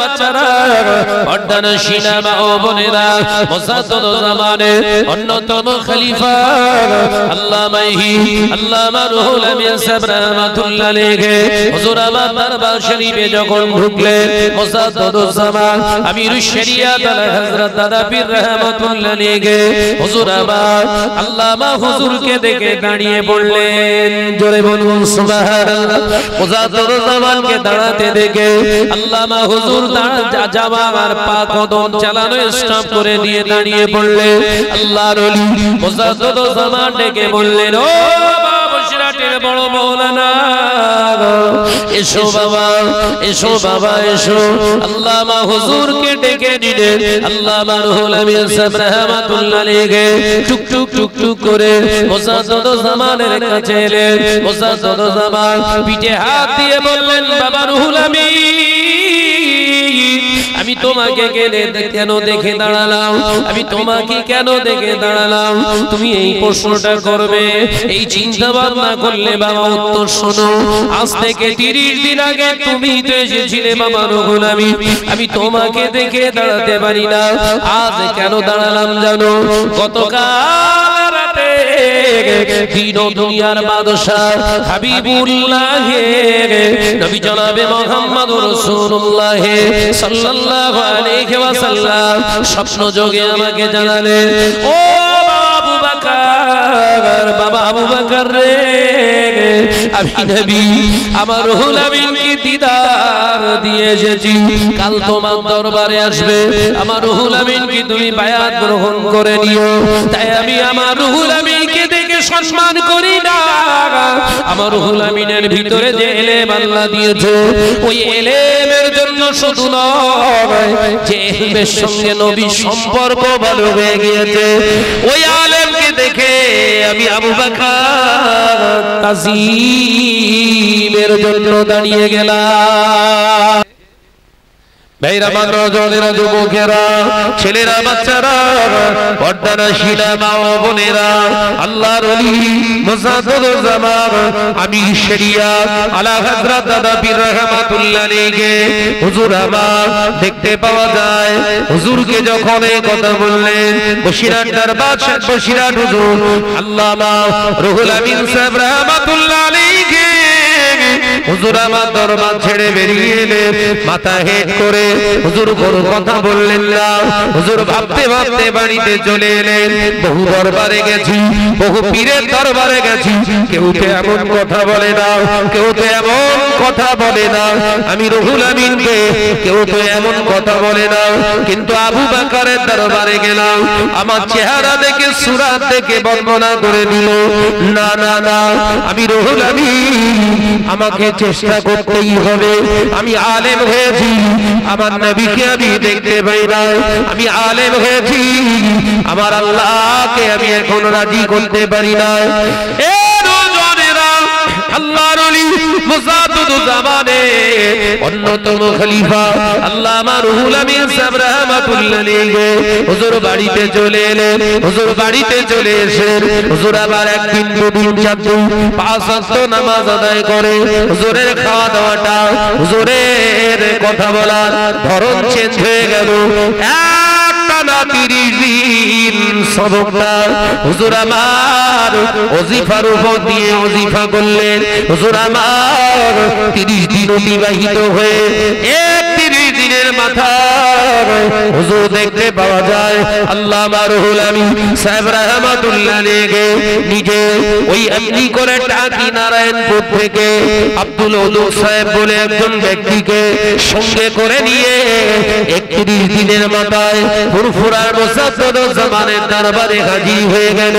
বাচ্চারা পর্দানা শিনা মা ও বোনেরা মুসাদ্দাদ জামানের অন্যতম খলিফা আল্লামা রুহুল আমিন সাহেব রাহমাতুল্লাহ আলাইহি হুজুর আমার দরবার শরীফে যখন ঢুকলেন মুসাদ্দাদ জামান আমিরুশ শরিয়াত আলা হযরত দাদা পীর রাহমাতুল্লাহ আলাইহি হুজুর আমার আল্লামা হুজুরকে দেখে দাঁড়িয়ে পড়লেন। জোরে বলুন সুবহানাল্লাহ। মুসাদ্দাদ জামানকে দাঁড়াতে দেখে আল্লামা হুজুর জামার পা কদম চালানো স্টপ করে দিয়ে দাঁড়িয়ে পড়লেন। আল্লাহর ওলি মুসাদ্দাদ জামান ডেকে বললেন, ও বসিরহাটের বড় মাওলানা, এসো বাবা, এসো বাবা, এসো। আল্লামা হুজুরকে ডেকে নিলেন। আল্লামা রুহুল আমিন সাহেব রাহমাতুল্লাহ আলাইহি টুক টুক টুক টুক করে মুসাদ্দাদ জামানের কাছে এলেন। মুসাদ্দাদ জামান পিঠে হাত দিয়ে বললেন, বাবা রুহুল আমিন, আমি তোমাকে কেন দেখে দাঁড়ালাম, আমি তোমাকে কেন দেখে দাঁড়ালাম? তুমি এই প্রশ্নটা করবে, এই চিন্তা ভাবনা করলে বাবা উত্তর শোনো। আজ থেকে 30 দিন আগে তুমি তো এসেছিলে বাবা রুহুল আমিন, আমি তোমাকে দেখে দাঁড়াতে পারি না। আজ কেন দাঁড়ালাম জানো? গতকাল রাতে দিন ও দুনিয়ার বাদশা হাবিবুল্লাহ নবী জনাবে মুহাম্মদুর রাসূলুল্লাহ সাল্লাল্লাহু আলাইহি ওয়াসাল্লাম স্বপ্ন যোগে আমাকে জানালেন, ও আবু বকর, বাবা আবু বকর রে, আমি নবী আমার রুহুল আমিনকে দিদার দিয়ে এসেছি। কাল তোমার দরবারে আসবে, আমার রুহুল আমিনকে তুমি বায়াত গ্রহণ করে নিও। তাই আমি আমার রুহুল আমিনকে দেখে সম্মান করি না। আমার রুহুল আমিনের ভিতরে যে এলেম আল্লাহ দিয়েছে, ওই এলেমের জন্য শুধু নয়, যে এলেমের সঙ্গে নবীর সম্পর্ক ভালো হয়ে গিয়েছে, ওই আলেমকে দেখে আমি আবু বকর তাজিমের জন্য দাঁড়িয়ে গেলাম। ভাইরা, মানজনেরা, যুবকেরা, ছেলেরা, বাচ্চারা, পর্দানা শিলা মা ও বোনেরা, আল্লাহর ওলি মুসাদ্দাদ জামান আমির শরিয়াত আলা হযরত দাদা পীর রাহমাতুল্লাহ আলাইহি হুজুর আমার দেখতে পাওয়া যায়। হুজুরকে যখন এই কথা বললেন, বসিরহাট দরবার বসিরহাট হুজুর আল্লামা রুহুল আমিন সাহেব রাহমাতুল্লাহ আলাইহি হুজুর আমার দরবার ছেড়ে বেরিয়ে এলেন। মাথা হেট করে হুজুর কোনো কথা বললেন না। হুজুর ভাবতে ভাবতে বাড়িতে চলে এলেন। বহু দরবারে গেছি, বহু পীরের দরবারে গেছি, কেউ তো এমন কথা বলে না, কেউ তো এমন কথা বলে না। আমি রুহুল আমিনকে কেউ তো এমন কথা বলে না। কিন্তু আবু বকরের দরবারে গেলাম, আমার চেহারা দেখে সুরাত দেখে বর্ণনা করে দিল, না না না, আমি রুহুল আমিন, আমাকে চেষ্টা করতেই হবে। আমি আলেম হয়েছি, আমার নবীকে আমি দেখতে পাই না। আমি আলেম হয়েছি, আমার আল্লাহকে আমি এখন রাজি করতে পারি না। আল্লাহর ওলি মুসাদ্দাদ জামানের অন্যতম খলিফা আল্লামা রুহুল আমিন সাহেব রাহমাতুল্লাহ আলাইহি হুজুর বাড়িতে চলে এলেন। হুজুর বাড়িতে চলে এসে হুজুর আবার একদিন দুদিন চারদিন 5 ওয়াক্ত নামাজ আদায় করে। হুজুরের খাওয়া দাওয়াটা, হুজুরের কথা বলার ধরন চেঞ্জ হয়ে গেল। টানা 30 দিন সবকটা হুজুর আমার ওজিফার উপর দিয়ে ওজিফা করলেন। হুজুর আমার 30 দিন অতিবাহিত হয়ে 31 দিনের মাথায় হুজুর দেখতে পাওয়া যায় আল্লামা রুহুল আমিন সাহেব রাহমাতুল্লাহ আলাইহি নিজে ওই এমনি করে টাকি নারায়ণপুর থেকে আব্দুল ওদুদ সাহেব বলে একজন ব্যক্তিকে সঙ্গে করে নিয়ে 31 দিনের মাথায় ফুরফুরার মুসাদ্দাদ জামানের দরবারে হাজির হয়ে গেল।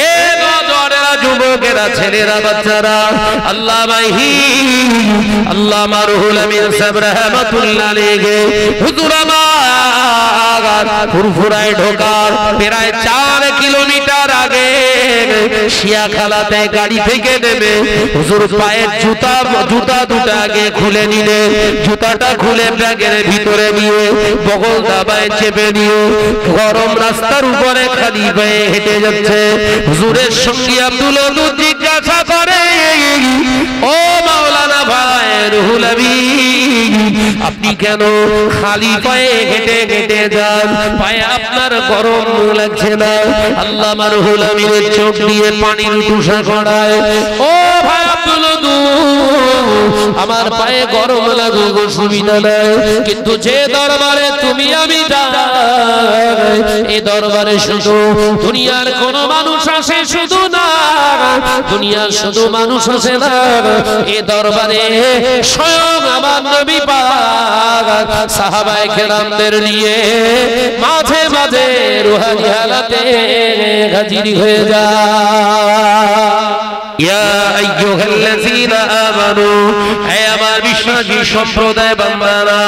এ নজরেরা, যুবকেরা, ছেলেরা, বাচ্চারা, আল্লামা রুহুল আমিন সাহেব রাহমাতুল্লাহ আলাইহি হুজুর আমার ফুরফুরায় ঢোকার প্রায় 4 কিলোমিটার আগে শিয়াখালাতে গাড়ি থেকে নেমে হুজুর পায়ের জুতা দুটো আগে খুলে নিলেন। জুতাটা খুলে ব্যাগের ভিতরে নিয়ে বগল দাবায় চেপে নিয়ে গরম রাস্তার উপরে খালি পায়ে হেঁটে যাচ্ছে। হুজুরের সঙ্গে আব্দুল ওদুদ জিজ্ঞাসা করে, ও মাওলানা ভাই রুহুল আমিন, আপনি আপনি কেন খালি পায়ে হেঁটে হেঁটে যান? পায়ে আপনার গরম লাগছে না? আল্লাহ মারহুল আমিনের চোখ দিয়ে পানির টুসা গড়ায়। ও ভাই আব্দুল আমার পায়ে গরম লাগুক অসুবিধা নাই, কিন্তু যে দরবারে তুমি আমি যাই, এই দরবারে শুধু দুনিয়ার কোন মানুষ আসে শুধু না, দুনিয়ার শুধু মানুষ আসে না, এই দরবারে স্বয়ং আমার নবী পাক সাহাবায়ে কেরামদের নিয়ে মাঝে মাঝে রুহানি হালাতে হাজির হয়ে যায়। ইয়া আইয়ুহাল্লাযীনা আমানু, হে আমার বিশ্বাসী সম্প্রদায় বান্দারা,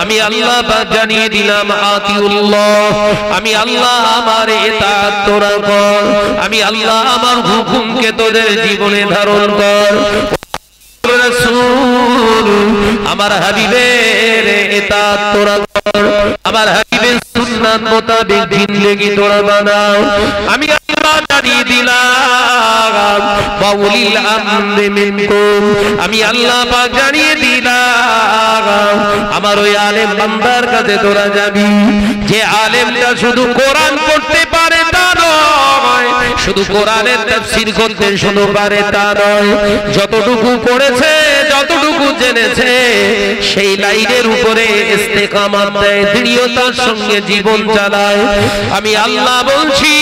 আমি আল্লাহ পাক জানিয়ে দিলাম আতিউল্লাহ, আমি আল্লাহ আমার ইতাআত তোরা কর, আমি আল্লাহ আমার হুকুমকে তোদের জীবনে ধারণ কর। রাসূল আমার হাবিবের ইতাআত তোরা কর, আমার হাবিবের সুন্নাত মোতাবেক জিন্দেগি তোরা বানাও। আমি আল্লাহ জানিয়ে দিলাম বাউলিল আমরি মিনকুম, আমি আল্লাহ পাক জানিয়ে দিলাম আমার ওই আলেম বান্দার কাছে তোরা যাবি, যে আলেমটা শুধু কোরআন পড়তে পারে তা নয়, শুধু কোরআনের তাফসীর করতে শুধু পারে তা নয়, যতটুকু পড়েছে যতটুকু জেনেছে সেই লাইনের উপরে ইস্তেকামাত দেয়, দৃঢ়তার সঙ্গে জীবন চালায়। আমি আল্লাহ বলছি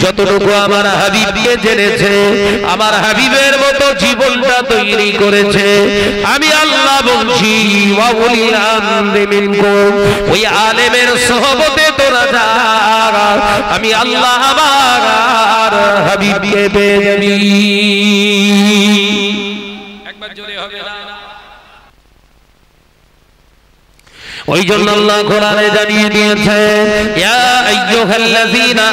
যতটুকু আমার হাবিবকে জেনেছে, আমার হাবিবের মতো জীবনটা তৈরি করেছে, আমি আল্লাহ বলছি ওয়াউলিল আমরি মিনকুম, ওই আলেমের সোহবতে তোরা যা, আমি আল্লাহ আমার হাবিবকে পেয়ে যাবি। একবার জোরে হবে না? ওই জন্য আল্লাহ কোরআনে জানিয়ে দিয়েছে ইয়া আইয়ুহাল্লাযীনা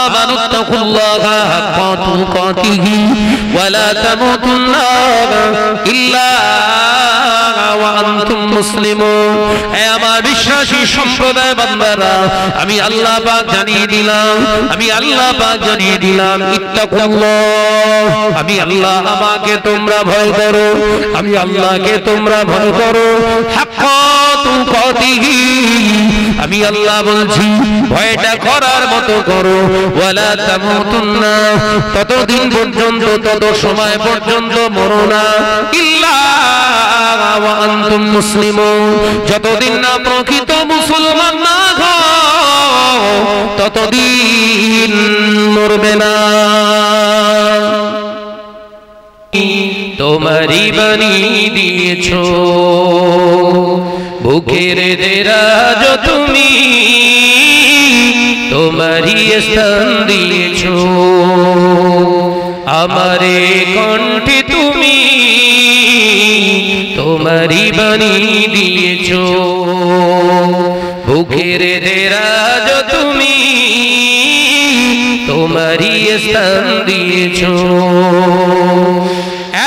আমানুত্তাকুল্লাহা হাক্কা তুকাতিহি ওয়া লা তামুতুন্না ইল্লা ওয়া আনতুম মুসলিমুন। হে আমার বিশ্বাসী সম্প্রদায় বান্দারা, আমি আল্লাহ পাক জানিয়ে দিলাম, আমি আল্লাহ পাক জানিয়ে দিলাম ইত্তাকুল্লাহ, আমি আল্লাহ আমাকে তোমরা ভয় করো, আমি আল্লাহকে তোমরা ভয় করো, হাক্কা তুকাতিহি, আমি আল্লাহ বলছি ভয়টা করার মতো করো, ওয়ালা তামুতুন্না, ততদিন পর্যন্ত তত সময় পর্যন্ত মরো না, ইল্লা ওয়া আনতুম মুসলিমুন, যতদিন না প্রকৃত মুসলমান না হও ততদিন মরবে না। তোমারই বানিয়ে দিয়েছো বুকের দেরাজ তুমি, তোমারই স্থান দিয়েছো আমারে কণ্ঠে তুমি, তোমারই বানিয়ে দিয়েছো বুকের দেরাজ তুমি, তোমারই স্থান দিয়েছো।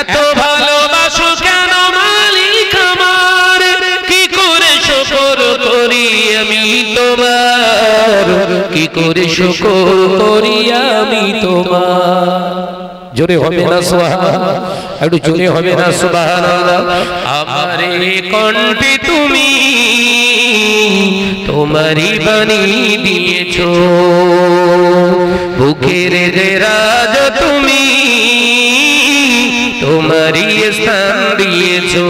এত ভালোবাসো কেন মালিক আমার, কি করে শুকর করি আমি তোমার, কি করে শুকর করি আমি তোমার। জোরে হবে না সুবহানাল্লাহ? একটু জোরে হবে না সুবহানাল্লাহ? আমারে কণ্ঠে তুমি, তোমারই বানিয়ে দিয়েছো বুকের দেরাজ তুমি, তোমারই স্থান দিয়েছো।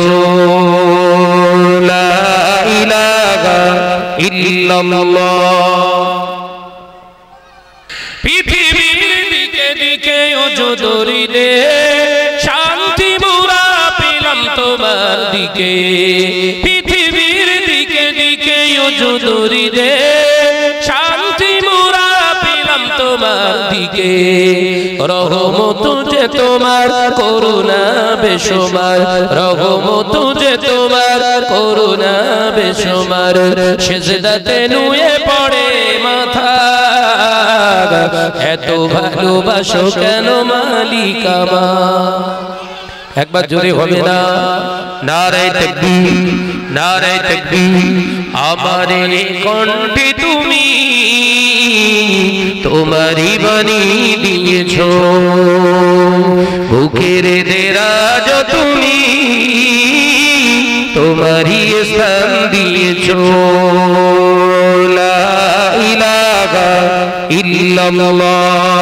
লা ইলাহা ইল্লাল্লাহ। পৃথিবীর দিকে দিকে ওজোদরি দে, শান্তি মোরা পেলাম তোমার দিকে, পৃথিবীর দিকে দিকে ওজোদরি দে, শান্তি মোরা পেলাম তোমার দিকে, রহমত যে তোমার করুণা বেশুমার, রহমত যে তোমার করুণা বেশুমার, সিজদাতে নুয়ে পড়ে মাথা, এত ভালোবাসো কেন মালিক আমার। একবার জোরে হবে না? নারে তাকবীর, নারে তাকবীর। আমারে কণ্ঠে তুমি, তোমারই বানিয়ে দিয়েছো বুকের দেরাজ তুমি তোমারই স্থান দিয়েছো লা ইলাহা ইল্লাল্লাহ।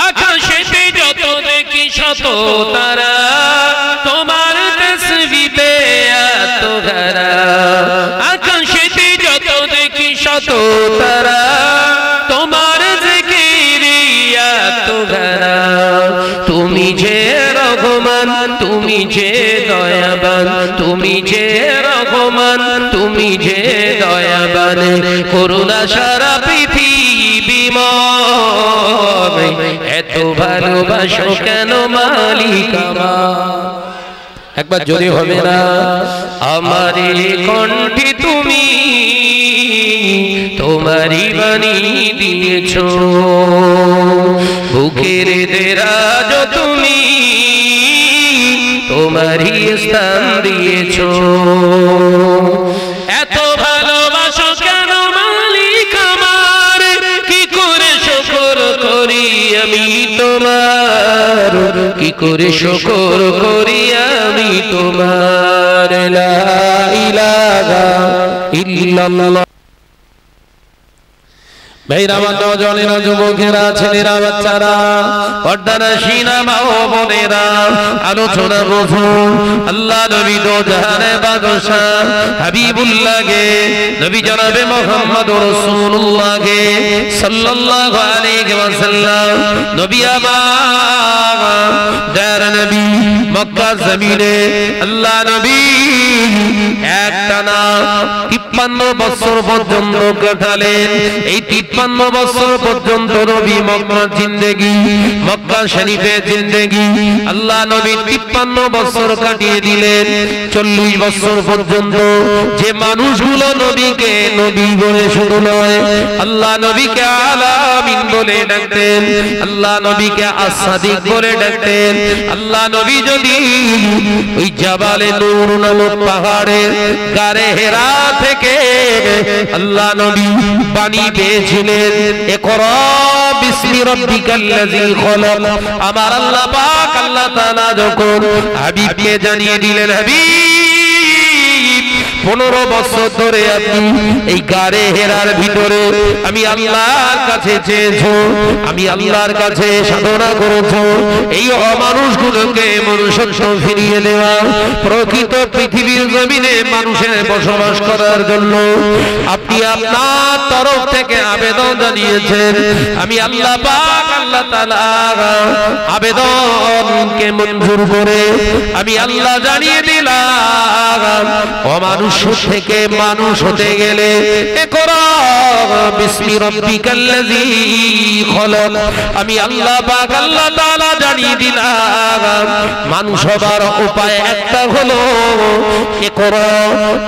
আকাশেতে যত দেখি শত তারা তোমার তাসবিহে এত ঘরা। আকাশেতে যত দেখি শত তারা তোমার জিকিরে এত ঘরা। তুমি যে রহমান তুমি যে দয়াবান তুমি যে রহমান তুমি যে দয়াবান করুণা সারা পৃথিবীময় এত ভালোবাসো কেন মালিক আমার। একবার যদি হবে না আমার কণ্ঠে তুমি তোমারই বাণী দিয়েছো বুকের দেরাজ তুমি তোমারই স্থান দিয়েছো। এত ভালোবাসো কেন মালিক আমার কি করে শুকর করি আমি তোমার কি করে শুকর করি আমি তোমার লা ইলাহা ইল্লাল্লাহ। ভাইরা আমার নওজওয়ানেরা যুবকেরা ছেলেরা বাচ্চারা পর্দানশীনা মা ও বোনেরা আলোচনা বুঝুন। আল্লাহ নবী দো জাহানের বাদশাহ হাবিবুল্লাহকে নবী জনাবে মুহাম্মদুর রাসূলুল্লাহকে সাল্লাল্লাহু আলাইহি ওয়াসাল্লাম নবী আমার দয়ার নবী মক্কা জমিনে আল্লাহ নবী একটানা 53 বছর পর্যন্ত কাটালেন। এই 53 বছর পর্যন্ত নবী মক্কা জিন্দেগি মক্কা শরীফে জিন্দেগি আল্লাহ নবী 53 বছর কাটিয়ে দিলেন। 40 বছর পর্যন্ত যে মানুষগুলো নবীকে নবী বলে শুধু নয় আল্লাহ নবীকে আলামিন বলে ডাকতেন আল্লাহ নবীকে আস-সাদিক বলে ডাকতেন। আল্লাহ নবী যদি ওই জাবালে নূর নামক পাহাড়ের গারে হেরা থেকে আল্লাহ নবী বাণী পেয়েছিলেন ইকরা বিসমি রাব্বিকাল্লাযী খলাক। আমার আল্লাহ পাক আল্লাহ তাআলা যখন হাবিবকে জানিয়ে দিলেন হাবিব 15 বছর ধরে আপনি এই গারে হেরার ভিতরে আমি আল্লাহর কাছে চেয়েছো আমি আল্লাহর কাছে সাধনা করেছো এই অমানুষগুলোকে মনুষ্যত্ব ফিরিয়ে দেওয়া প্রকৃত পৃথিবীর জমিনে মানুষের বসবাস করার জন্য আপনি আপনার তরফ থেকে আবেদন জানিয়েছেন। আমি আল্লাহ পাক আল্লাহ তাআলা আবেদনকে মঞ্জুর করে আমি আল্লাহ জানিয়ে দিলাম অমানুষ থেকে মানুষ হতে গেলে ইকরা বিসমি রাব্বিকাল্লাযী খলাক। আমি আল্লাহ পাক আল্লাহ তাআলা জানিয়ে দিলাম মানুষ হবার উপায় একটা হলো ইকরা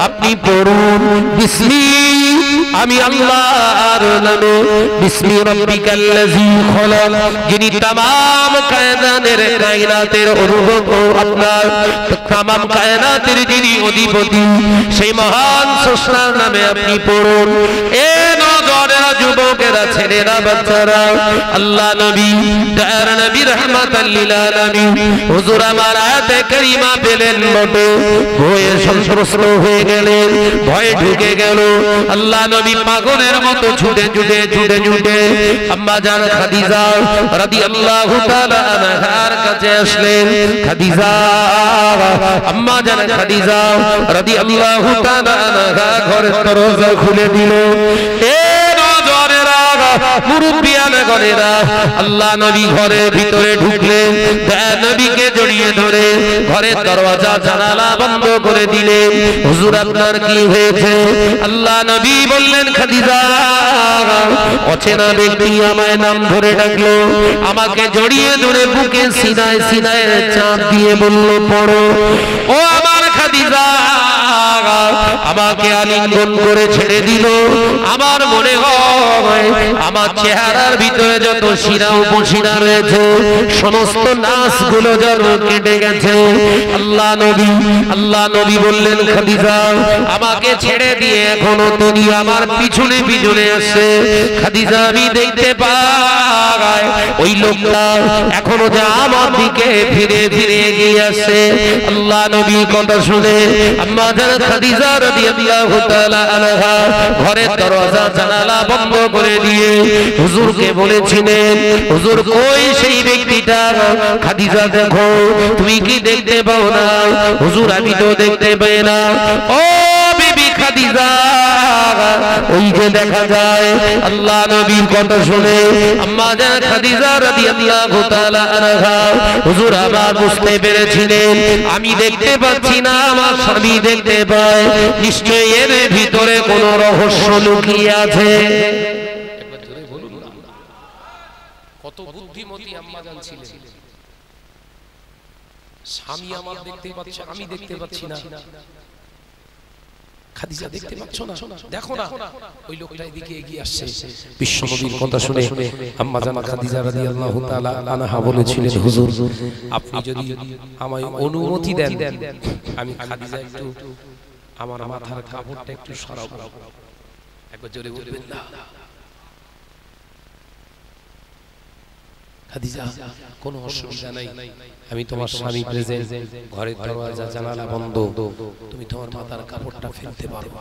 আপনি পড়ুন বিসমি আমি আল্লাহর নামে বিসমি রাব্বিকাল্লাযী খলাক যিনি तमाम কায়নাতের অনুভব আপনার तमाम কায়নাতের যিনি অধিপতি সেই মহান স্রষ্টার নামে আপনি পড়ুন। এ নওজওয়ানেরা যুবকেরা ছেলেরা বাচ্চারা আল্লাহ নবী দয়ার নবী রাহমাতাল লিল আলামিন হুজুর আমার আয়াতে কারিমা পেলেন বটে ভয়ে সন্ত্রস্ত হয়ে গেলেন ভয় ঢুকে গেল। আল্লাহ নবী পাগলের মতো ছুটে ছুটে ছুটে ছুটে আম্মা জান খাদিজা রাদিয়াল্লাহু তাআলা আনহার কাছে আসলেন। খাদিজা আম্মা জান খাদিজা রাদিয়াল্লাহু তাআলা আনহা ঘরের দরজা খুলে দিল। এ নওজওয়ানেরা মুরব্বিয়ানে গনেরা আল্লাহ নবী ঘরের ভিতরে ঢুকলেন নবীকে জড়িয়ে ধরে ঘরের দরজা জানালা বন্ধ করে দিলেন। হুজুর আপনার কি হয়েছে? আল্লাহ নবী বললেন খাদিজা অচেনা ব্যক্তি আমায় নাম ধরে ডাকলো আমাকে জড়িয়ে ধরে বুকে সিনায় সিনায় চাপ দিয়ে বলল পড়ো। ও আমার খাদিজা আমাকে আলিঙ্গন করে ছেড়ে দিল। আমার মনে হয় আমার চেহারার ভিতরে যত শিরা উপশিরা রয়েছে সমস্ত নাসগুলো যেন কেটে গেছে। আল্লাহ নবী বললেন খাদিজা আমাকে ছেড়ে দিয়ে এখনো তুমি আমার পিছনে পিছনে আসছে। খাদিজা আমি দেখতে পাই ওই লোকটা এখনো যে আমার দিকে ফিরে ফিরে এগিয়ে আসছে। আল্লাহ নবীর কথা শুনে আম্মা জান খাদিজা রাদিয়াল্লাহু তাআলা আনহা ঘরের দরজা জানালা বন্ধ করে দিয়ে হুজুরকে বলেছিলেন, হুজুর কই সেই ব্যক্তিটা? খাদিজা দেখো, তুমি কি দেখতে পাও না? হুজুর আমি তো দেখতে পাই না। ও বিবি খাদিজা, ওই যে দেখা যায়। আল্লাহ নবীর কথা শুনে আম্মা জান খাদিজা রাদিয়াল্লাহু তাআলা আনহা হুজুর আবার বুঝতে পেরেছিলেন আমি দেখতে পাচ্ছি না, আমার স্বামী দেখতে পায়। নিশ্চয়ই এর ভিতরে কোনো রহস্য লুকিয়ে আছে। একবার জোরে বলুন না, কত বুদ্ধিমতী আম্মা জান ছিলেন। স্বামী আমার দেখতে পাচ্ছে, আমি দেখতে পাচ্ছি না। খাদিজা দেখতে পাচ্ছ না? দেখো না, ওই লোকটা এদিকে এগিয়ে আসছে। বিশ্বনবীর কথা শুনে আম্মা জান খাদিজা রাদিয়াল্লাহু তাআলা আনহা বলেছিলেন, হুজুর আপনি যদি আমায় অনুমতি দেন, আমি খাদিজা একটু আমার মাথার কাপড়টা একটু সরাবো। একবার জোরে বলবেন না। খাদিজা কোনো অসুবিধা নাই, আমি তোমার স্বামী প্রেজেন্ট, ঘরের দরজা জানালা বন্ধ, তুমি তোমার মাথার কাপড়টা ফেলতে পারো।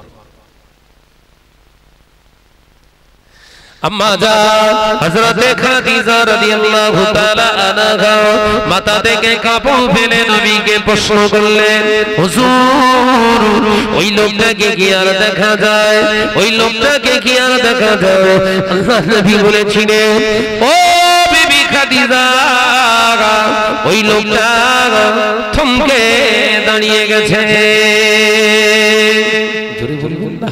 আম্মা জান হযরতে খাদিজা রাদিয়াল্লাহু তাআলা আনহা মাথা থেকে কাপড় ফেলে নবীকে প্রশ্ন করলেন, হুজুর ওই লোকটাকে কি আর দেখা যায়? ওই লোকটাকে কি আর দেখা যায়? আল্লাহ নবী বলেছিলেন, ও বিবি খাদিজা, ওই লোকটা থমকে দাঁড়িয়ে গেছে। জোরে বলবেন না,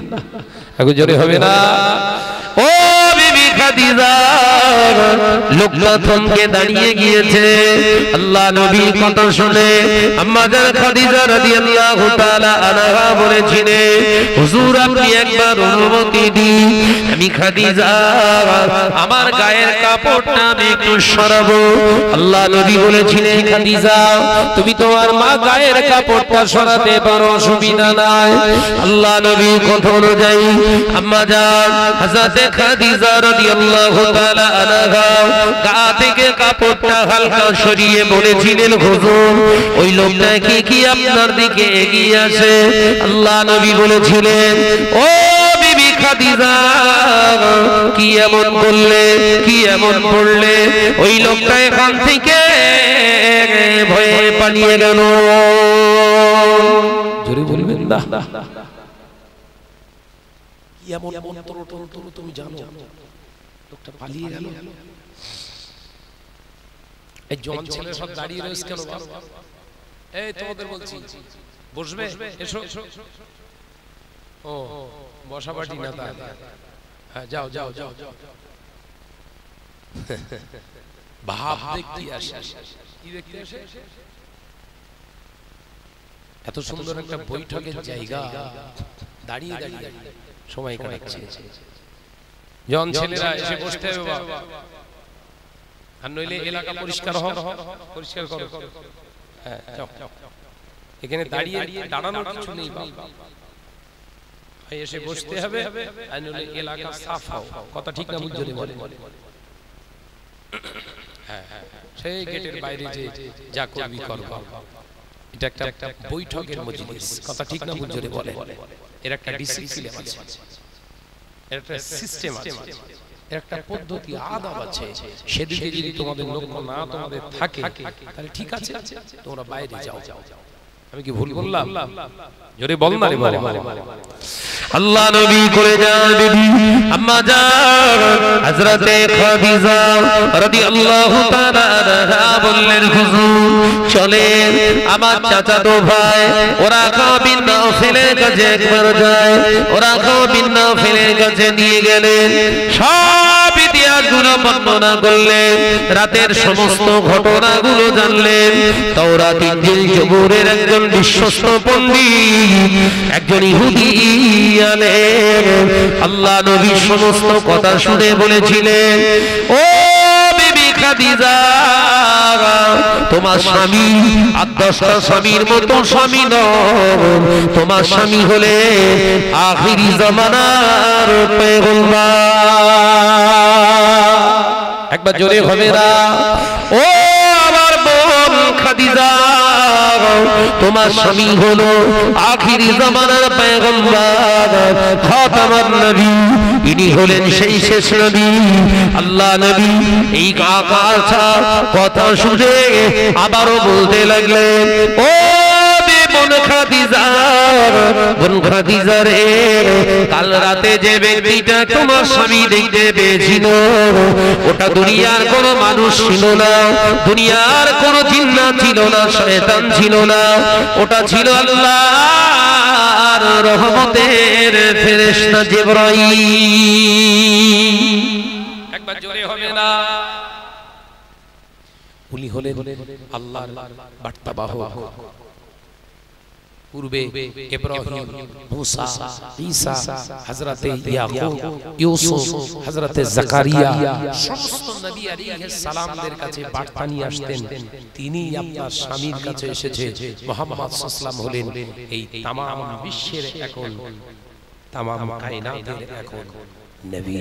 এখন জোরে হবে না। ও বিবি খাদিজা, লোকটা থমকে দাঁড়িয়ে গিয়েছে। আল্লাহ নবীর কথা শুনে আম্মা জান খাদিজা রাদিয়াল্লাহু তাআলা আনহা বলেছিলেন, হুজুর আপনি একবার অনুমতি দিন, আমি খাদিজা আমার গায়ের কাপড়টা আমি একটু সরাবো। আল্লাহ নবী বলেছিলেন, খাদিজা তুমি তোমার মা গায়ের কাপড়টা সরাতে পারো, অসুবিধা নাই। আল্লাহ নবীর কথা অনুযায়ী আম্মা জান হযরতে খাদিজা রাদিয়াল্লাহু তাআলা আনহা গা থেকে কাপড়টা হালকা সরিয়ে বলেছিলেন, হুজুর ওই লোকটা কি আপনার দিকে এগিয়ে আসে? আল্লাহ নবী বলেছিলেন, ও বিবি খাদিজা, কি এমন বললে, কি এমন বললে? ওই লোকটা এখান থেকে ভয়ে পালিয়ে গেল। জোরে বলবেন না। কি এমন মন্ত্র তন্ত্র তুমি জানো? লোকটা পালিয়ে গেল। এই জওয়ান ছেলে সব দাঁড়িয়ে রয়েছে কেন? এই তোমাদের বলছি বসবে, এসো। ও বসা পাটি না তা? হ্যাঁ যাও যাও যাও। ভাব দেখতে আসে। কি দেখতে আসে? এত সুন্দর একটা বৈঠকের জায়গা, দাঁড়িয়ে দাঁড়িয়ে সময় কাটাচ্ছে। জন ছেলেরা এসে বসতে হবে বাবা, আর নইলে এলাকা পরিষ্কার হোক, পরিষ্কার করো। হ্যাঁ যাও, এখানে দাঁড়িয়ে দাঁড়ানোর কিছু নেই বাবা, এসে বসতে হবে, আর নইলে এলাকা সাফ হোক। কথা ঠিক না বুঝলে বলে? হ্যাঁ হ্যাঁ, সেই গেটের বাইরে যে যা করবি কর। এটা একটা বৈঠকের মজলিস। কথা ঠিক না বুঝলে বলে? এর একটা ডিসিপ্লিন আছে, এর একটা সিস্টেম আছে, এর একটা পদ্ধতি আদাব আছে। সেদিকে যদি তোমাদের লক্ষ্য না তোমাদের থাকে তাহলে ঠিক আছে, তোমরা বাইরে যাও। আমি কি ভুল বললাম? জোরে বল না রে বাবা। আল্লাহ নবী করে যান বিবি আম্মা জান হযরতে খাদিজা রাদিয়াল্লাহু তাআলা আনহা বললেন, হুজুর চলেন আমার চাচাতো ভাই ওরাকা বিন নাফিলের কাছে একবার যায়। ওরাকা বিন নাফিলের কাছে নিয়ে গেলেন, সব ইতিহাসগুলো বর্ণনা করলেন, রাতের সমস্ত ঘটনাগুলো জানলেন। তাওরাত ইনজিল জবুরের একজন বিশ্বস্ত পণ্ডিত, একজন ইহুদি আলেম, আল্লাহ নবী সমস্ত কথা শুনে বলেছিলেন, ও বিবি খাদিজা, তোমার স্বামী আর 10টা স্বামীর মতো স্বামী নয়, তোমার স্বামী হলে আখিরি জামানার পয়গম্বর। একবার জোরে হবে না। ও আমার বোন খাদিজা, তোমার স্বামী হলো আখিরি জামানার পয়গম্বর খাতামুন নবী, ইনি হলেন সেই শেষ নবী আল্লাহ নবী। এই কথা শুনে আবারও বলতে লাগলেন, ও বোন খাদিজা, বোন খাদিজা রে, কাল রাতে যে ব্যক্তিটা তোমার স্বামী দেখতে পেয়েছিল ওটা দুনিয়ার কোনো মানুষ ছিল না, দুনিয়ার কোনো জিন্নাত ছিল না, শয়তান ছিল না, ওটা ছিল আল্লাহর রহমতের ফেরেশতা জিবরাইল। একবার জোরে হবে না। উনি হলেন আল্লাহর বার্তাবাহক। পূর্বে ইব্রাহিম, মুসা, ঈসা, হযরতে ইয়াকুব, ইউসুফ, হযরতে যাকারিয়া সমস্ত নবী আলাইহিস সালামদের কাছে বার্তা নিয়ে আসতেন। তিনি আপনার স্বামীর কাছে এসেছে মুহাম্মদ সাল্লাল্লাহু আলাইহি ওয়াসাল্লাম হলেন এই तमाम বিশ্বের এখন तमाम কায়নাতের এখন নবী।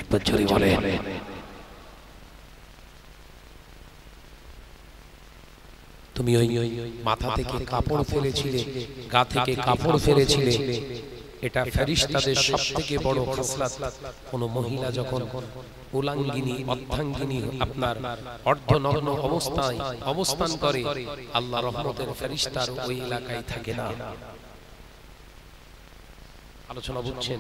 একবার জোরে বলেন। তুমি ওই মাথা থেকে কাপড় ফেলেছিলে, গা থেকে কাপড় ফেলেছিলে, এটা ফেরেশতাদের সবথেকে বড় খাসলাত। কোন মহিলা যখন উলাঙ্গিনী অর্ধাঙ্গিনী আপনার অর্ধনগ্ন অবস্থায় অবস্থান করে, আল্লাহর রহমতের ফেরেশতার ওই এলাকায় থাকে না। আলোচনা বুঝছেন?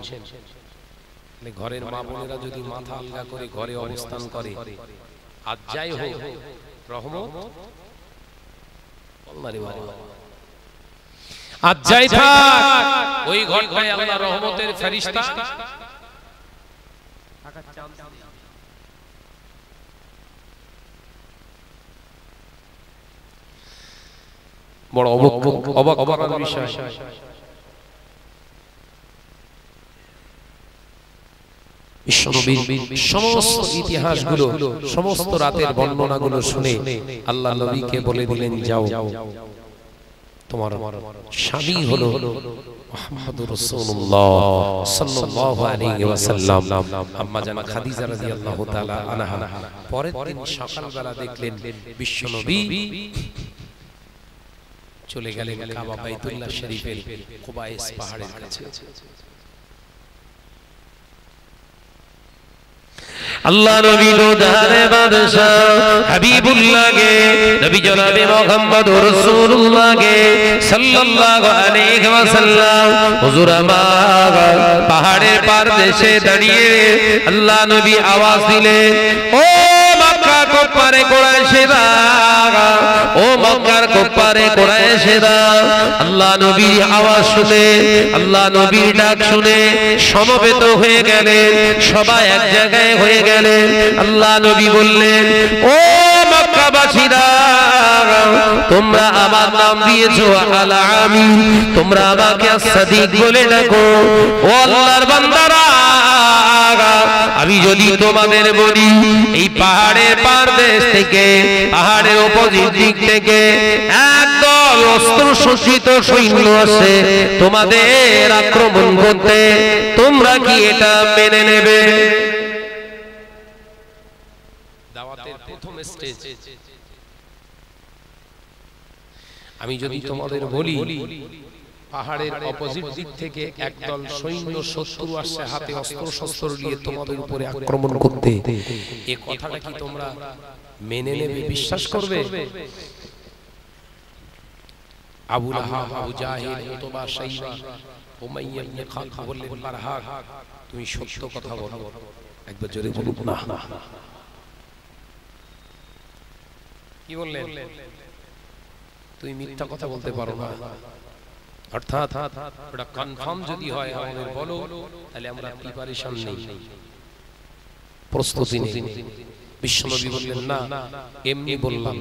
ঘরের মা বোনেরা যদি মাথা আলগা করে ঘরে অবস্থান করে, আর যাই হোক রহমত আজ যাই থাক, ওই ঘরটায় আল্লাহর রহমতের ফেরেশতা বড় অবাক করার বিষয়। সমস্ত ইতিহাসগুলো, সমস্ত রাতের বর্ণনাগুলো শুনে আল্লাহ নবীকে বলে দিলেন, যাও তোমার স্বামী হলো মুহাম্মদুর রাসূলুল্লাহ সাল্লাল্লাহু আলাইহি ওয়াসাল্লাম। আম্মা জান খাদিজা রাদিয়াল্লাহু তাআলা আনহা পরের দিন সকালবেলা দেখলেন বিশ্বনবী চলে গেলেন কাবা বাইতুল্লাহ শরীফের কুবাইস পাহাড়ের কাছে। আল্লাহ নবী দোদারে বাদশা হাবিবুল্লাহ গে নবী জনাবে মুহাম্মদুর রাসূলুল্লাহ গে সাল্লাল্লাহু আলাইহি ওয়াসাল্লাম হুজুর আমার পাহাড়ের পার দেশে দাঁড়িয়ে আল্লাহ নবী আওয়াজ দিলেন, ও মক্কা কোপারে কুরাইশেরা, ও মক্কার কোপারে কুরাইশেরা। আল্লাহ নবীর আওয়াজ শুনে, আল্লাহ নবীর ডাক শুনে সমবেত হয়ে গেলেন, সবাই এক জায়গায় হয়ে গেলেন। আল্লাহ নবী বললেন, ও মক্কাবাসীরা, তোমরা আমার নাম দিয়েছো আল আমিন, তোমরা আমাকে as-সাদিক বলে ডাকো। ও আল্লাহর বান্দারা, আমি যদি তোমাদের বলি এই পাহাড়ের পার দেশ থেকে, পাহাড়ের অপোজিট দিক থেকে একদল অস্ত্র সজ্জিত সৈন্য আছে তোমাদের আক্রমণ করতে, তোমরা কি এটা মেনে নেবে? দাওয়াতের প্রথম স্টেজ। আমি যদি তোমাদের বলি পাহাড়ের অপোজিট দিক থেকে একদল সৈন্য শত্রু আসছে হাতে অস্ত্র শস্ত্র নিয়ে তোমাদের উপরে আক্রমণ করতে, এই কথাটা কি তোমরা মেনে নেবে, বিশ্বাস করবে? আবু লাহাব, আবু জাহিল, উতবা, শাইবা, উমাইয়া ইবনে খালদ বললেন, বারহাক তুমি সত্য কথা বলো। একবার জোরে বলুন না। কি বললেন? তুমি মিথ্যা কথা বলতে পারো না। অর্থাৎ ওটা কনফার্ম যদি হয় আমাদের বলো, তাহলে আমরা প্রিপারেশন নেই, প্রস্তুতি নেই। বিশ্বনবী বললেন, না এমনি বললাম।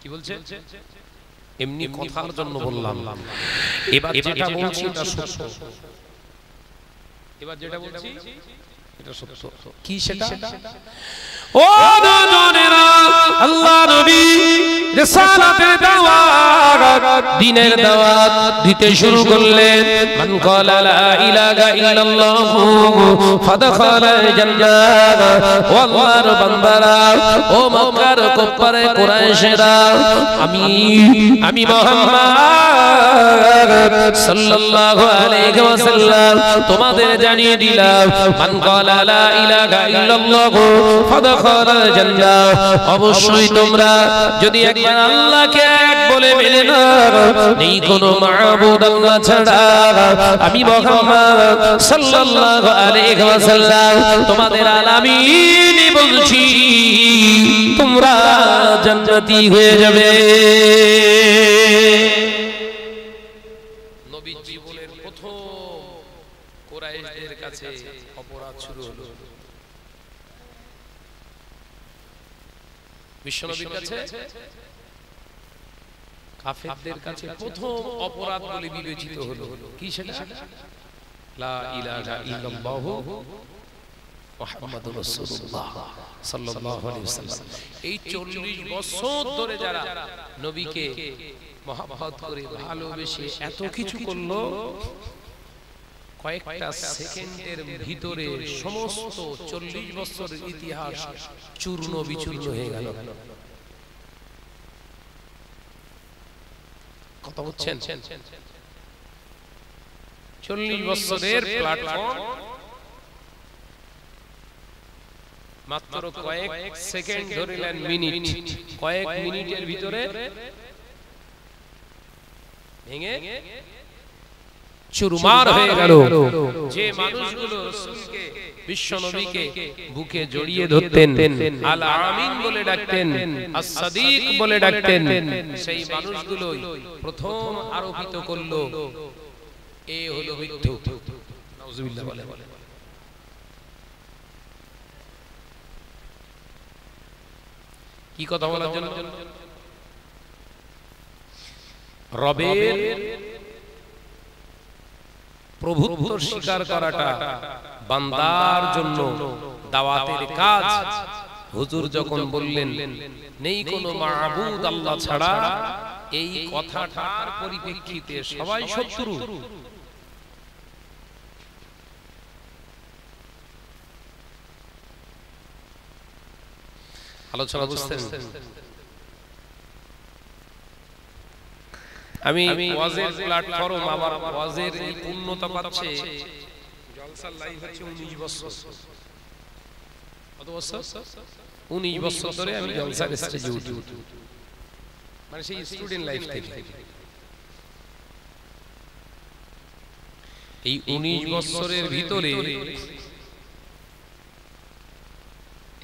কি বলছে? এমনি কথার জন্য বললাম। এবার যেটা বলছি এটা সত্য, এবার যেটা বলছি এটা সত্য। কি সেটা? ও দুজনেরা আল্লাহ নবী রিসালাতের দাওয়াত দ্বীনের দাওয়াত দিতে শুরু করলেন। মান ক্বালা লা ইলাহা ইল্লাল্লাহু ফাদখালাল জান্নাহ। ও আল্লাহর বান্দারা, ও মক্কার কুফারে কুরাইশরা, আমি মুহাম্মদ সাল্লাল্লাহু আলাইহি ওয়াসাল্লাম তোমাদের জানিয়ে দিলাম, মান ক্বালা লা ইলাহা ইল্লাল্লাহু ফাদখালাল জান্নাহ। অবশ্যই তোমরা যদি একবার আল্লাহকে এক বলে মেনে নাও, নেই কোনো মাবুদ আল্লাহ ছাড়া, আমি মুহাম্মদ সাল্লাল্লাহু আলাইহি ওয়াসাল্লাম তোমাদের আলামিন বলছি, তোমরা জান্নাতি হয়ে যাবে। নবীর জীবনের প্রথম কুরাইশদের কাছে অপরাধ শুরু হলো। বিশ্বনবীর কাছে কাফেরদের কাছে প্রথম অপরাধ বলে বিবেচিত হলো কি সেটা? লা ইলাহা ইল্লাল্লাহু মুহাম্মাদুর রাসূলুল্লাহ সাল্লাল্লাহু আলাইহি ওয়াসাল্লাম। এই 40 বছর ধরে যারা নবীকে মহব্বত করে ভালোবেসে এত কিছু করলো, কয়েকটা সেকেন্ডের ভিতরে সমস্ত 40 বছরের ইতিহাস চূর্ণ বিচূর্ণ হয়ে গেল। কথা বুঝছেন? 40 বছরের প্ল্যাটফর্ম মাত্র কয়েক সেকেন্ড ধরিলেন মিনিট, কয়েক মিনিটের ভিতরে ভেঙে চুরমার হয়ে গেল। যে মানুষগুলো রাসূলকে বিশ্বনবীকে বুকে জড়িয়ে ধরতেন, আল আমিন বলে ডাকতেন, as-সাদিক বলে ডাকতেন, সেই মানুষগুলোই প্রথম আরোপিত করলো এ হলো মৃত্যু। নাউজুবিল্লাহ বলে। কি কথা বলার জন্য? রবের প্রভুত্ব স্বীকার করাটা বান্দার জন্য দাওয়াতের কাজ। হুজুর যখন বললেন নেই কোনো মাবুদ আল্লাহ ছাড়া, এই কথাটার পরিপ্রেক্ষিতে সবাই শত্রু। আলোচনা বুঝছেন? আমি ওয়াজের প্ল্যাটফর্ম, আমার ওয়াজের এই পূর্ণতা পাচ্ছে, জলসার লাইভ হচ্ছে 19 বছর। কত বছর? 19 বছর ধরে আমি জলসার স্টেজে উঠি, মানে সেই স্টুডেন্ট লাইফ থেকে। এই 19 বছরের ভিতরে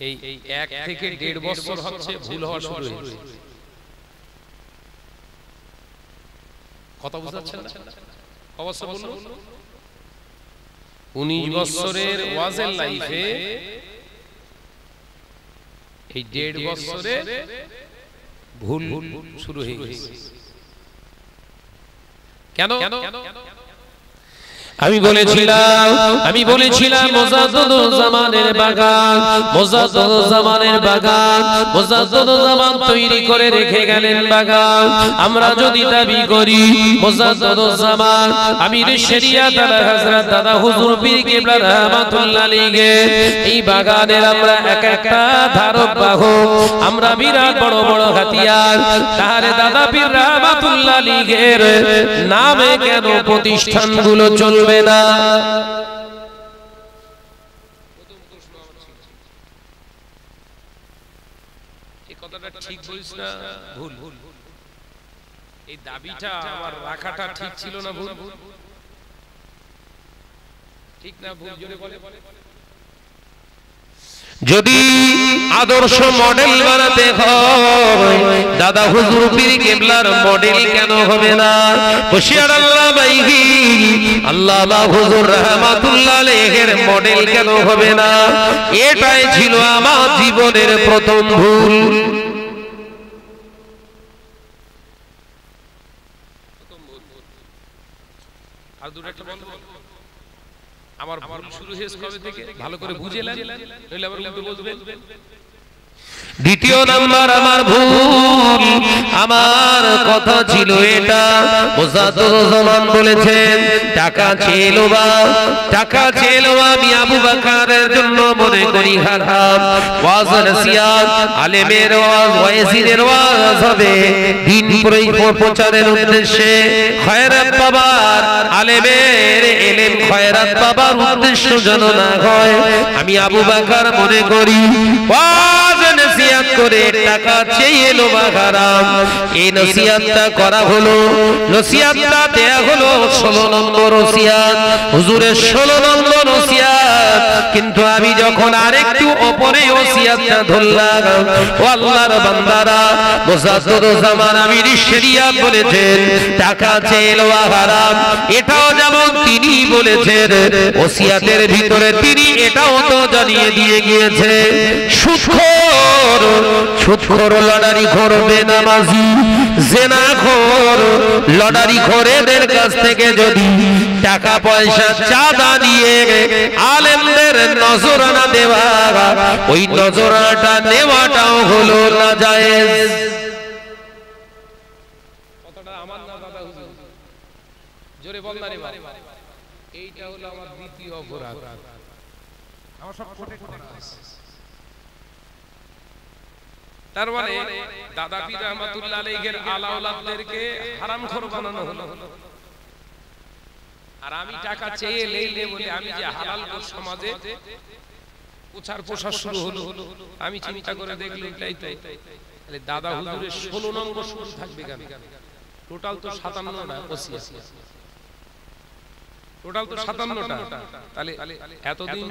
এই 1 থেকে 1.5 বছর হচ্ছে ভুল হওয়া শুরু হয়েছে। কথা বুঝাচ্ছেন না? অবশ্য বলুন, 19 বছরের ওয়াজের লাইফে এই 1.5 বছরে ভুল শুরু হয়ে গেছে। কেন? আমি বলেছিলাম মুজাদ্দিদুজ্জামানের বাগান, মুজাদ্দিদুজ্জামান তৈরি করে রেখে গেলেন বাগান। আমরা যদি দাবি করি মুজাদ্দিদুজ্জামান আমিরে শরিয়াত আলা হযরত দাদা হুজুর পীর কিবলা রাহমাতুল্লাহ আলাইহি, এই বাগানের আমরা এক একটা ধারক বাহক, আমরা বিরাট বড় বড় হাতিয়ার, তাহলে দাদা পীর রাহমাতুল্লাহ আলাইহির নামে কেন প্রতিষ্ঠানগুলো চলবে না? এই কথাটা ঠিক বলিস না ভুল? এই দাবিটা আমার রাখাটা ঠিক ছিল না ভুল? ঠিক না ভুল জোরে বলে। যদি আদর্শ মডেল বানাতে হয়, দাদা হুজুর পীর কিবলার মডেল কেন হবে না? হুশিয়ার আল্লামা হুজুর রাহমাতুল্লাহ আলাইহির মডেল কেন হবে না? এটাই ছিল আমার জীবনের প্রথম ভুল। আর দুটো একটা বলবো, আমার ভুল শুরু হয়েছে কবে থেকে ভালো করে বুঝে নেন, নইলে আবার উল্টো বলবেন। দ্বিতীয় নাম্বার আমার ভুল, আমার কথা ছিল এটা, মুজাদ্দুজ্জামান বলেছেন টাকা চেলো আমি আবু বকরের জন্য মনে করি হারাম। ওয়াজ নসিহত, আলেমের ওয়াজ, ওয়াইজিদের ওয়াজ হবে দ্বীন প্রচারের উদ্দেশ্যে, খয়রাত পাবার, আলেমের ইলম খয়রাত পাবার উদ্দেশ্য যেন না হয়। আমি আবু বকর মনে করি ওয়াজ নসিহত করে টাকা চেয়ে নেওয়া হারাম। এই নসিহতটা করা হলো, নসিহতটা দেয়া হলো 16 নম্বর নসিহত, হুজুরের 16 নম্বর নসিহত। কিন্তু আমি যখন আরেকটু উপরে নসিহতটা ধরলাম, ও আল্লাহর বান্দারা, মুজাদ্দুজ্জামান আমির শরিয়াত বলেছেন টাকা চেয়ে নেওয়া হারাম, এটাও যেমন তিনি বলেছেন, নসিহতের ভিতরে তিনি এটাও তো জানিয়ে দিয়ে গিয়েছে সুদখোর, লটারি খোর, বেনামাজি, জেনাখোর, লটারি খোরেদের কাছ থেকে যদি টাকা পয়সা চাঁদা নিয়ে আলেমদের নজরানা দেওয়া, ওই নজরানাটা নেওয়াটাও হলো নাজায়েজ। কথাটা আমার না দাদা হুজুর, জোরে বল না রে বাবা। এইটা হলো আমার দ্বিতীয় অপরাধ। আমার সব কোটে করা আছে। তার মানে দাদা পীর রহমাতুল্লাহ আলাইহির আলাওলাদদেরকে হারামখোর বানানো হলো, আর আমি টাকা চেয়ে লেইলে বলে আমি যে হালাল সমাজে প্রচার প্রসার শুরু হলো। আমি চিন্তা করে দেখলাম এটাই তো, তাহলে দাদা হুজুরের 16 নম্বর সুদ থাকবে কেন? টোটাল তো 57 না, 85, টোটাল তো 57টা। তাহলে এতদিন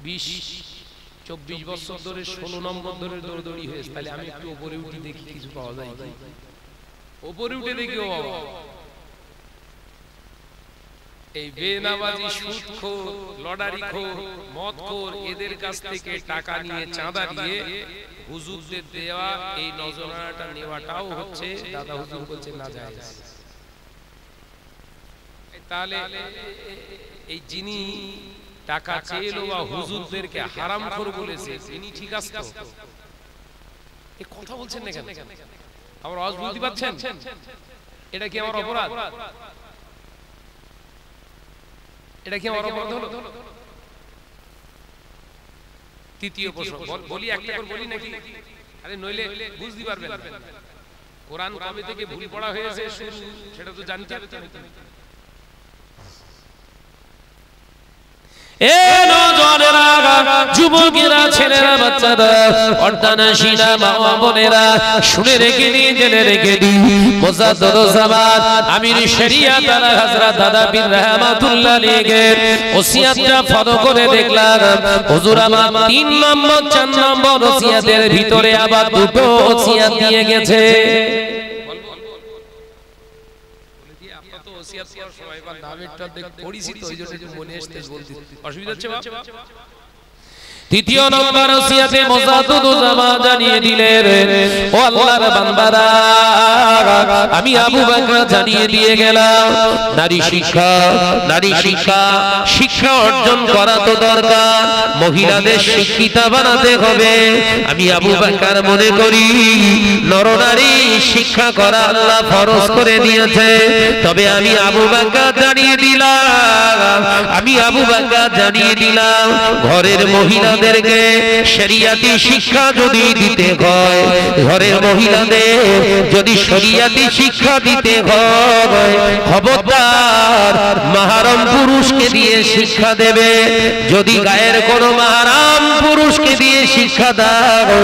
20-24 বছর ধরে 16 নম্বর ধরে দৌড়দৌড়ি হয়েছে। তাহলে আমি একটু উপরে উঠে দেখি কিছু পাওয়া যায় কি, উপরে উঠে দেখি ও বাবা, এই বেনামাজি, সুদখোর, লটারিখোর, মদখোর, এদের কাছ থেকে টাকা নিয়ে, চাঁদা নিয়ে হুজুরদের দেওয়া, এই নজরানাটা নেওয়াটাও হচ্ছে দাদা হুজুর বলছে নাজায়েজ। তাহলে এই যিনি টাকা চেয়ে লওয়া হুজুরদেরকে হারামখোর বলেছে, তিনি ঠিক আছে তো? এই কথা বলছেন না কেন? আমার আওয়াজ বুঝতে পাচ্ছেন? এটা কি আমার অপরাধ? এটা কি আমার অপরাধ হলো? তৃতীয় প্রশ্ন বলি, একটা করে বলি নাকি? আরে নইলে বুঝতে পারবেন না। কোরআন কবে থেকে ভুল পড়া হয়েছে সেটা তো জানতে হবে। যুবকেরা, ছেলেরা, বাচ্চারা, অর্ধানাসীরা, মা বোনেরা, শুনে রেখে দিন, জেনে রেখে দিন, মুজাদ্দুজ্জামান আমির শরিয়াত আলা হযরত দাদা পীর রহমাতুল্লাহ আলাইহির ওসিয়াতটা ফলো করে দেখলাম হুজুর আমার 3 নম্বর 4 নম্বর ওসিয়াতের ভিতরে আবার দুটো ওসিয়াত দিয়ে গেছে। তৃতীয় নম্বর ওসিয়াতে মুজাদ্দুজ্জামান জানিয়ে দিলেন, ও আল্লাহর বান্দারা, আমি আবু বকর জানিয়ে দিয়ে গেলাম নারী শিক্ষা অর্জন করা তো দরকার, মহিলাদের শিক্ষিতা বানাতে হবে। আমি আবু বকর মনে করি নরনারী শিক্ষা করা আল্লাহ ফরজ করে দিয়েছে। তবে আমি আবু বকর জানিয়ে দিলাম ঘরের মহিলাদেরকে শরিয়াতি শিক্ষা যদি দিতে হয়, ঘরের মহিলাদের যদি শরিয়াতি শিক্ষা দিতে হয়, খবরদার মাহরম পুরুষকে দিয়ে শিক্ষা দেবে। যদি গায়ের কোনো মাহরম পুরুষকে দিয়ে শিক্ষা দাও,